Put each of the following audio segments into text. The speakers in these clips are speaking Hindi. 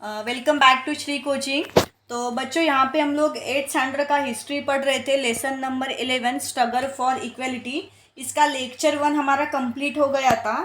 Welcome back to Shri coaching. तो बच्चों यहाँ पे हम लोग 8th स्टैंडर्ड का हिस्ट्री पढ़ रहे थे। Lesson number 11 struggle for equality. इसका लेक्चर 1 हमारा कंप्लीट हो गया था।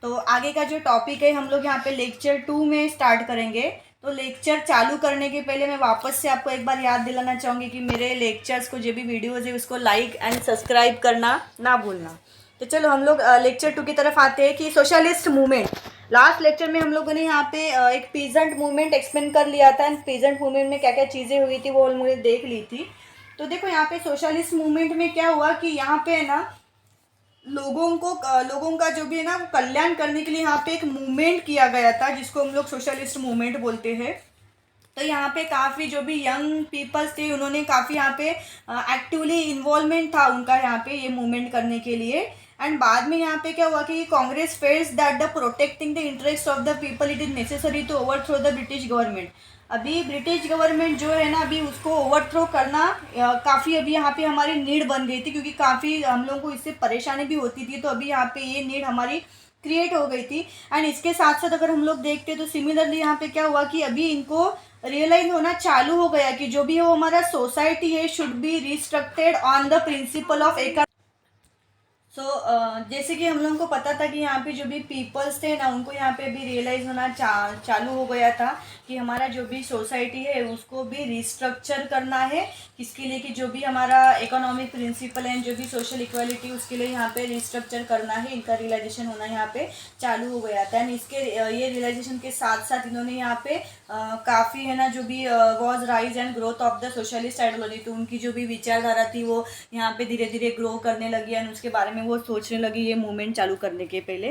तो आगे का जो टॉपिक है हम लोग यहाँ पे लेक्चर 2 में स्टार्ट करेंगे। तो लेक्चर चालू करने के पहले मैं वापस से आपको एक बार याद दिलाना चाहूँगी कि मेरे लेक्चर्स को जो भी वीडियोज़ है उसको लाइक एंड सब्सक्राइब करना ना भूलना। तो चलो हम लोग लेक्चर 2 की तरफ आते हैं कि सोशलिस्ट मूवमेंट। लास्ट लेक्चर में हम लोगों ने यहाँ पे एक पीजेंट मूवमेंट एक्सप्लेन कर लिया था एंड पीजेंट मूवमेंट में क्या क्या चीज़ें हुई थी वो हमने देख ली थी। तो देखो यहाँ पे सोशलिस्ट मूवमेंट में क्या हुआ कि यहाँ पे है ना लोगों का जो भी है ना वो कल्याण करने के लिए यहाँ पे एक मूवमेंट किया गया था जिसको हम लोग सोशलिस्ट मूवमेंट बोलते हैं। तो यहाँ पे काफ़ी जो भी यंग पीपल्स थे उन्होंने काफ़ी यहाँ पे एक्टिवली इन्वॉल्वमेंट था उनका यहाँ पे ये मूवमेंट करने के लिए। एंड बाद में यहाँ पे क्या हुआ कि Congress fails that the protecting the interest of the people it is necessary to overthrow the British government. अभी ब्रिटिश गवर्नमेंट जो है ना अभी उसको ओवरथ्रो करना काफ़ी अभी यहाँ पे हमारी नीड बन गई थी क्योंकि काफ़ी हम लोगों को इससे परेशानी भी होती थी। तो अभी यहाँ पे ये नीड हमारी क्रिएट हो गई थी। एंड इसके साथ साथ अगर हम लोग देखते तो सिमिलरली यहाँ पे क्या हुआ कि अभी इनको रियलाइज होना चालू हो गया कि जो भी वो हमारा सोसाइटी है should be restructured on the principle of जैसे कि हम लोगों को पता था कि यहाँ पे जो भी पीपल्स थे ना उनको यहाँ पे भी रियलाइज़ होना चालू हो गया था कि हमारा जो भी सोसाइटी है उसको भी रिस्ट्रक्चर करना है। किसके लिए कि जो भी हमारा इकोनॉमिक प्रिंसिपल है जो भी सोशल इक्वालिटी उसके लिए यहाँ पे रिस्ट्रक्चर करना है। इनका रियलाइजेशन होना यहाँ पे चालू हो गया था। एंड इसके ये रियलाइजेशन के साथ साथ इन्होंने यहाँ पे काफ़ी है ना जो भी was rise and growth of the socialist ideology. तो उनकी जो भी विचारधारा थी वो यहाँ पे धीरे धीरे ग्रो करने लगी एंड उसके बारे में वो सोचने लगी ये मूवमेंट चालू करने के पहले।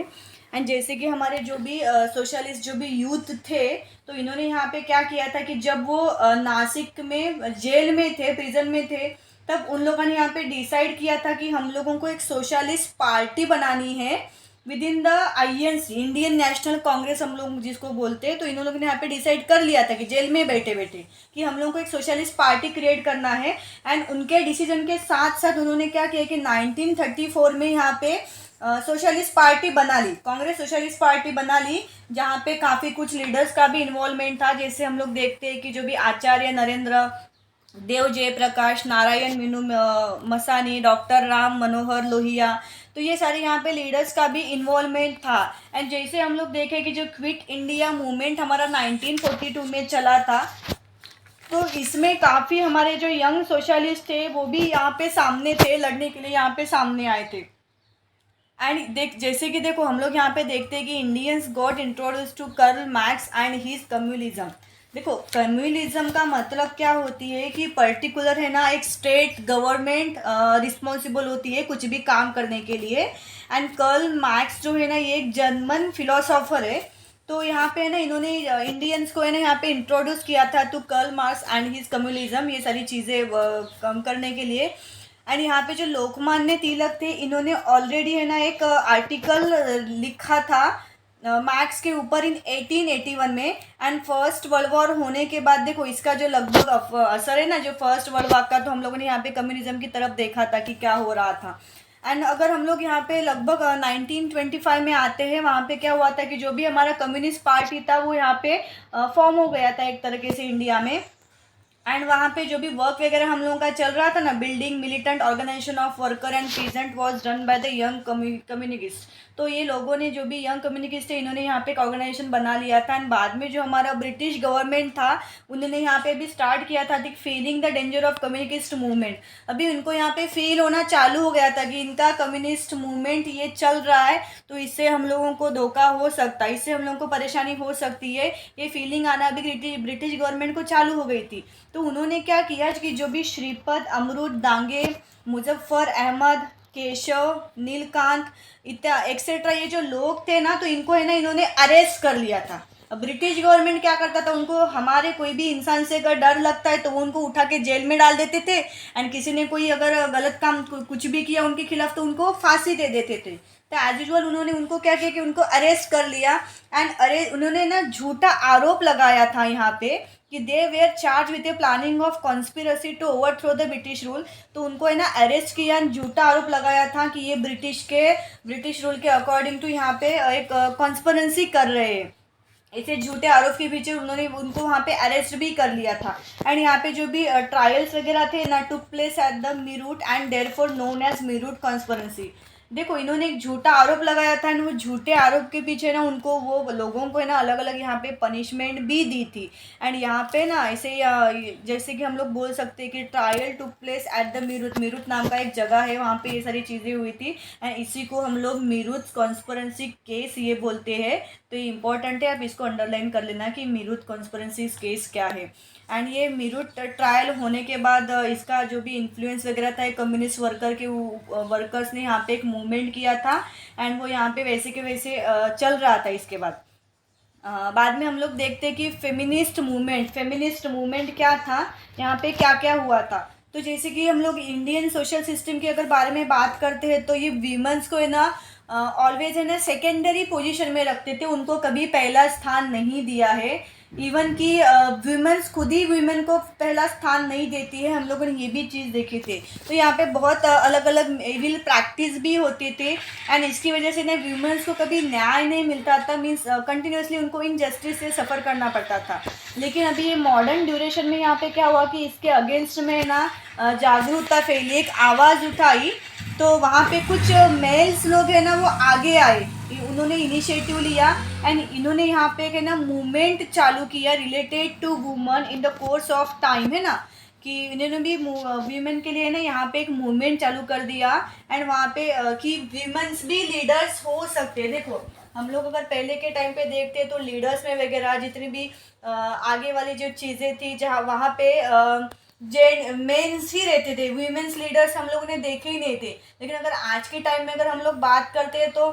एंड जैसे कि हमारे जो भी सोशलिस्ट जो भी यूथ थे तो इन्होंने यहाँ पे क्या किया था कि जब वो नासिक में जेल में थे प्रिजन में थे तब उन लोगों ने यहाँ पे डिसाइड किया था कि हम लोगों को एक सोशलिस्ट पार्टी बनानी है with in the INC Indian national Congress हम लोग जिसको बोलते हैं। तो इन लोगों ने यहाँ पे डिसाइड कर लिया था कि जेल में बैठे बैठे कि हम लोगों को एक सोशलिस्ट पार्टी क्रिएट करना है। एंड उनके डिसीजन के साथ साथ उन्होंने क्या किया कि 1934 में यहाँ पे सोशलिस्ट पार्टी बना ली, कांग्रेस सोशलिस्ट पार्टी बना ली जहाँ पे काफ़ी कुछ लीडर्स का भी इन्वॉल्वमेंट था। जैसे हम लोग देखते हैं कि जो भी आचार्य नरेंद्र देव जयप्रकाश, नारायण मीनू मसानी, डॉक्टर राम मनोहर लोहिया, तो ये सारे यहाँ पे लीडर्स का भी इन्वॉल्वमेंट था। एंड जैसे हम लोग देखें कि जो क्विट इंडिया मूवमेंट हमारा 1942 में चला था तो इसमें काफ़ी हमारे जो यंग सोशलिस्ट थे वो भी यहाँ पे सामने थे, लड़ने के लिए यहाँ पे सामने आए थे। एंड जैसे कि देखो हम लोग यहाँ पे देखते हैं कि Indians got introduce to Karl Marx and his communism. देखो कम्युनिज्म का मतलब क्या होती है कि पर्टिकुलर है ना एक स्टेट गवर्नमेंट रिस्पॉन्सिबल होती है कुछ भी काम करने के लिए। एंड कर्ल मैक्स जो है ना ये एक जर्मन फिलोसोफर है। तो यहाँ पे है ना इन्होंने इंडियंस को है ना यहाँ पे इंट्रोड्यूस किया था to Karl Marx and his communism ये सारी चीज़ें कम करने के लिए। एंड यहाँ पे जो लोकमान्य तिलक थे इन्होंने ऑलरेडी है ना एक आर्टिकल लिखा था मार्क्स के ऊपर इन 1881 में। एंड फर्स्ट वर्ल्ड वॉर होने के बाद देखो इसका जो लगभग असर है ना जो फर्स्ट वर्ल्ड वॉर का तो हम लोगों ने यहाँ पे कम्युनिज्म की तरफ देखा था कि क्या हो रहा था। एंड अगर हम लोग यहाँ पे लगभग 1925 में आते हैं वहाँ पे क्या हुआ था कि जो भी हमारा कम्युनिस्ट पार्टी था वो यहाँ पे फॉर्म हो गया था एक तरीके से इंडिया में। एंड वहाँ पे जो भी वर्क वगैरह हम लोगों का चल रहा था ना building militant organisation of worker and peasant was done by the young communist. तो ये लोगों ने जो भी यंग कम्युनिस्ट थे इन्होंने यहाँ पे एक ऑर्गेनाइजेशन बना लिया था। एंड बाद में जो हमारा ब्रिटिश गवर्नमेंट था उन्होंने यहाँ पे भी स्टार्ट किया था feeling the danger of communist movement. अभी उनको यहाँ पे फील होना चालू हो गया था कि इनका कम्युनिस्ट मूवमेंट ये चल रहा है तो इससे हम लोगों को धोखा हो सकता है, इससे हम लोगों को परेशानी हो सकती है। ये फीलिंग आना अभी ब्रिटिश गवर्नमेंट को चालू हो गई थी। तो उन्होंने क्या किया कि जो भी श्रीपद अमरुद डांगे मुजफ्फर अहमद केशव नीलकांत इत्या एक्सेट्रा ये जो लोग थे ना तो इनको है ना इन्होंने अरेस्ट कर लिया था। अब ब्रिटिश गवर्नमेंट क्या करता था उनको हमारे कोई भी इंसान से अगर डर लगता है तो वो उनको उठा के जेल में डाल देते थे। एंड किसी ने कोई अगर गलत काम कुछ भी किया उनके खिलाफ तो उनको फांसी दे देते थे। तो एज यूजल उन्होंने उनको क्या किया कि उनको अरेस्ट कर लिया। एंड उन्होंने ना झूठा आरोप लगाया था यहाँ पे कि they were charge with a planning of conspiracy to overthrow the British rule. तो उनको है ना अरेस्ट किया, झूठा आरोप लगाया था कि ये ब्रिटिश रूल के अकॉर्डिंग टू यहाँ पे एक कॉन्स्पिरेसी कर रहे हैं। ऐसे झूठे आरोप के पीछे उन्होंने उनको वहाँ पे अरेस्ट भी कर लिया था। एंड यहाँ पे जो भी ट्रायल्स वगैरह थे ना, took place at the Meerut and therefore known as Meerut conspiracy. देखो इन्होंने एक झूठा आरोप लगाया था एंड वो झूठे आरोप के पीछे ना उनको वो लोगों को है ना अलग अलग यहाँ पे पनिशमेंट भी दी थी। एंड यहाँ पे ना ऐसे जैसे कि हम लोग बोल सकते हैं कि trial took place at the Meerut, Meerut नाम का एक जगह है, वहाँ पे ये सारी चीज़ें हुई थी एंड इसी को हम लोग मीरूट कॉन्स्पिरेसी केस ये बोलते हैं। तो ये इंपॉर्टेंट है, आप इसको अंडरलाइन कर लेना कि मीरूट कॉन्स्पिरेसी केस क्या है। एंड ये मीरूट ट्रायल होने के बाद इसका जो भी इन्फ्लुएंस वगैरह था कम्युनिस्ट वर्कर के वर्कर्स ने यहाँ पे एक मूवमेंट किया था एंड वो यहाँ पे वैसे के वैसे चल रहा था। इसके बाद बाद में हम लोग देखते हैं कि फेमिनिस्ट मूवमेंट क्या था, यहाँ पे क्या क्या हुआ था। तो जैसे कि हम लोग इंडियन सोशल सिस्टम के अगर बारे में बात करते हैं तो ये वीमेंस को है ना ऑलवेज है ना सेकेंडरी पोजीशन में रखते थे, उनको कभी पहला स्थान नहीं दिया है। इवन कि वीमेंस खुद ही वीमेन को पहला स्थान नहीं देती है, हम लोगों ने ये भी चीज़ देखी थी। तो यहाँ पे बहुत अलग अलग एविल प्रैक्टिस भी होती थी एंड इसकी वजह से ना वीमेंस को कभी न्याय नहीं मिलता था, मीन्स कंटिन्यूसली उनको इनजस्टिस से सफ़र करना पड़ता था। लेकिन अभी ये मॉडर्न ड्यूरेशन में यहाँ पे क्या हुआ कि इसके अगेंस्ट में ना जागरूकता फैली, एक आवाज़ उठाई। तो वहाँ पे कुछ मेल्स लोग हैं ना वो आगे आए, उन्होंने इनिशिएटिव लिया एंड इन्होंने यहाँ पे है ना मूवमेंट चालू किया related to woman in the course of time, है ना, कि इन्होंने भी वीमेन के लिए ना यहाँ पे एक मूवमेंट चालू कर दिया एंड वहाँ पे कि वीमेंस भी लीडर्स हो सकते हैं। देखो हम लोग अगर पहले के टाइम पे देखते तो लीडर्स में वगैरह जितनी भी आगे वाली जो चीज़ें थी जहाँ वहाँ पे मेंस ही रहते थे, वीमेंस लीडर्स हम लोगों ने देखे ही नहीं थे। लेकिन अगर आज के टाइम में अगर हम लोग बात करते हैं तो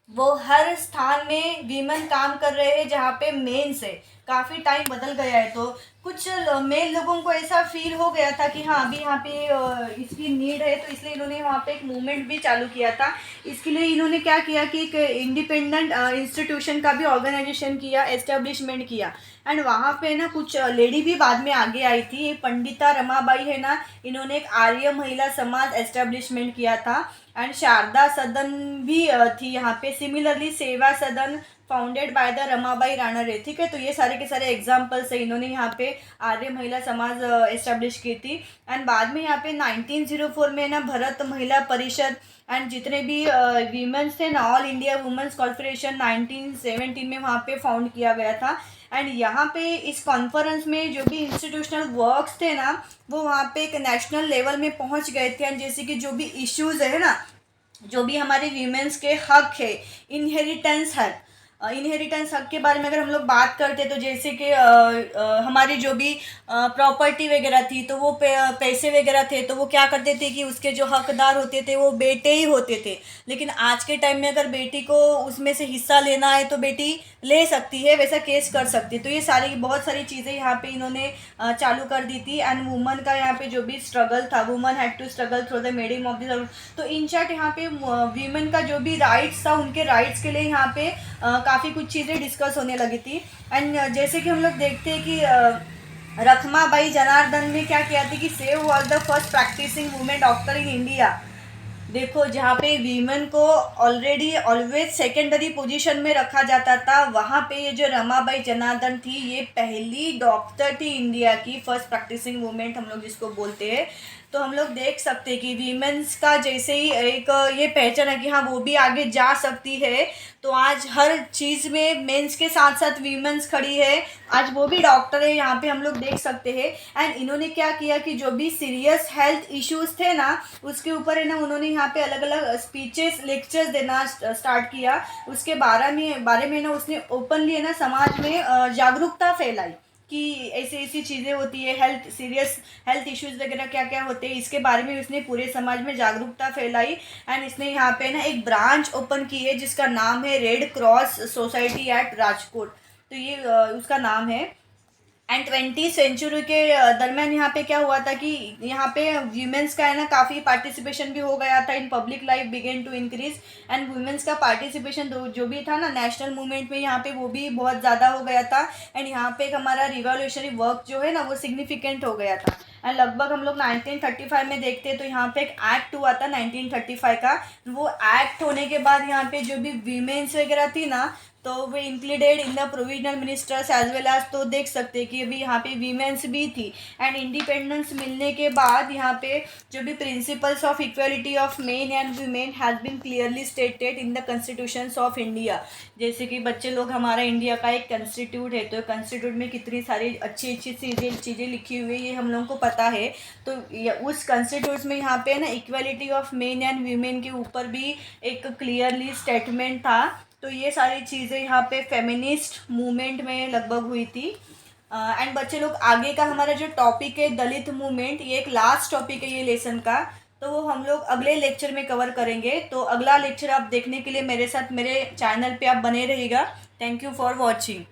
वो हर स्थान में वीमेन काम कर रहे हैं जहाँ पे मेंस है। काफ़ी टाइम बदल गया है तो कुछ मेल लोगों को ऐसा फील हो गया था कि हाँ अभी यहाँ पे इसकी नीड है, तो इसलिए इन्होंने वहाँ पे एक मूवमेंट भी चालू किया था। इसके लिए इन्होंने क्या किया कि एक इंडिपेंडेंट इंस्टीट्यूशन का भी ऑर्गेनाइजेशन किया, एस्टेब्लिशमेंट किया एंड वहाँ पे ना कुछ लेडी भी बाद में आगे आई थी। ये पंडिता रमाबाई है ना, इन्होंने एक आर्य महिला समाज एस्टेब्लिशमेंट किया था एंड शारदा सदन भी थी यहाँ पे। सिमिलरली सेवा सदन founded by the Ramabai Ranade, ठीक है। तो ये सारे के सारे एग्जाम्पल्स है, इन्होंने यहाँ पे आर्य महिला समाज एस्टेब्लिश की थी एंड बाद में यहाँ पे 1904 में ना भारत महिला परिषद एंड जितने भी वीमेंस थे ना, ऑल इंडिया वुमेंस कॉन्फ्रेंशन 1917 में वहाँ पे फाउंड किया गया था एंड यहाँ पे इस कॉन्फ्रेंस में जो भी इंस्टीट्यूशनल वर्क्स थे ना वो वहाँ पे एक नेशनल लेवल में पहुँच गए थे एंड जैसे कि जो भी इश्यूज़ है ना, जो भी हमारे वीमेंस के हक है, इनहेरिटेंस हक, इनहेरिटेंस हक के बारे में अगर हम लोग बात करते तो जैसे कि हमारी जो भी प्रॉपर्टी वगैरह थी तो वो पैसे वगैरह थे तो वो क्या करते थे कि उसके जो हकदार होते थे वो बेटे ही होते थे। लेकिन आज के टाइम में अगर बेटी को उसमें से हिस्सा लेना है तो बेटी ले सकती है, वैसा केस कर सकती है। तो ये सारी बहुत सारी चीज़ें यहाँ पे इन्होंने चालू कर दी थी एंड वुमन का यहाँ पे जो भी स्ट्रगल था, woman had to struggle through the medium of the. तो इन शॉर्ट यहाँ पे वीमेन का जो भी राइट्स था उनके राइट्स के लिए यहाँ पे काफ़ी कुछ चीज़ें डिस्कस होने लगी थी एंड जैसे कि हम लोग देखते हैं कि रखमाबाई जनार्दन ने क्या किया था कि सेव was the first practising women doctor in India. देखो जहाँ पे वीमेन को ऑलरेडी ऑलवेज सेकेंडरी पोजीशन में रखा जाता था, वहाँ पे ये जो रमाबाई जनार्दन थी ये पहली डॉक्टर थी इंडिया की, फर्स्ट प्रैक्टिसिंग वुमेन हम लोग जिसको बोलते हैं। तो हम लोग देख सकते हैं कि वीमेंस का जैसे ही एक ये पहचान है कि हाँ वो भी आगे जा सकती है, तो आज हर चीज़ में मेंस के साथ साथ वीमेंस खड़ी है, आज वो भी डॉक्टर है यहाँ पे हम लोग देख सकते हैं। एंड इन्होंने क्या किया कि जो भी सीरियस हेल्थ इश्यूज़ थे ना उसके ऊपर है ना उन्होंने यहाँ पे अलग अलग स्पीचेस लेक्चर्स देना स्टार्ट किया। उसके बारे में ना उसने ओपनली है ना समाज में जागरूकता फैलाई कि ऐसी ऐसी चीज़ें होती है, हेल्थ सीरियस हेल्थ इश्यूज़ वगैरह क्या क्या होते हैं, इसके बारे में उसने पूरे समाज में जागरूकता फैलाई एंड इसने यहाँ पे ना एक ब्रांच ओपन की है जिसका नाम है red cross society at Rajkot. तो ये उसका नाम है एंड 20वीं सेंचुरी के दरमियान यहाँ पे क्या हुआ था कि यहाँ पे वीमेंस का है ना काफ़ी पार्टिसिपेशन भी हो गया था in public life began to increase and women's का पार्टिसिपेशन जो भी था ना नेशनल मूवमेंट में यहाँ पे वो भी बहुत ज़्यादा हो गया था एंड यहाँ पे एक हमारा रिवॉल्यूशनरी वर्क जो है ना वो सिग्निफिकेंट हो गया था। एंड लगभग हम लोग 1935 में देखते हैं तो यहाँ पे एक एक्ट हुआ था 1935 का। वो एक्ट होने के बाद यहाँ पे जो भी वीमेंस वगैरह थी ना, तो वो included in the provincial ministers as well as, तो देख सकते हैं कि अभी यहाँ पे वीमेंस भी थी। एंड इंडिपेंडेंस मिलने के बाद यहाँ पे जो भी principles of equality of men and women has been clearly stated in the constitutions of India. जैसे कि बच्चे लोग, हमारा इंडिया का एक कॉन्स्टिट्यूट है, तो कॉन्स्टिट्यूट में कितनी सारी अच्छी अच्छी चीज़ें लिखी हुई है, ये हम लोगों को पता है। तो उस कॉन्स्टिट्यूट में यहाँ पे ना equality of men and women के ऊपर भी एक क्लियरली स्टेटमेंट था। तो ये सारी चीज़ें यहाँ पे फेमिनिस्ट मूवमेंट में लगभग हुई थी। एंड बच्चे लोग, आगे का हमारा जो टॉपिक है दलित मूवमेंट, ये एक लास्ट टॉपिक है ये लेसन का, तो वो हम लोग अगले लेक्चर में कवर करेंगे। तो अगला लेक्चर आप देखने के लिए मेरे साथ मेरे चैनल पे आप बने रहिएगा। Thank you for watching.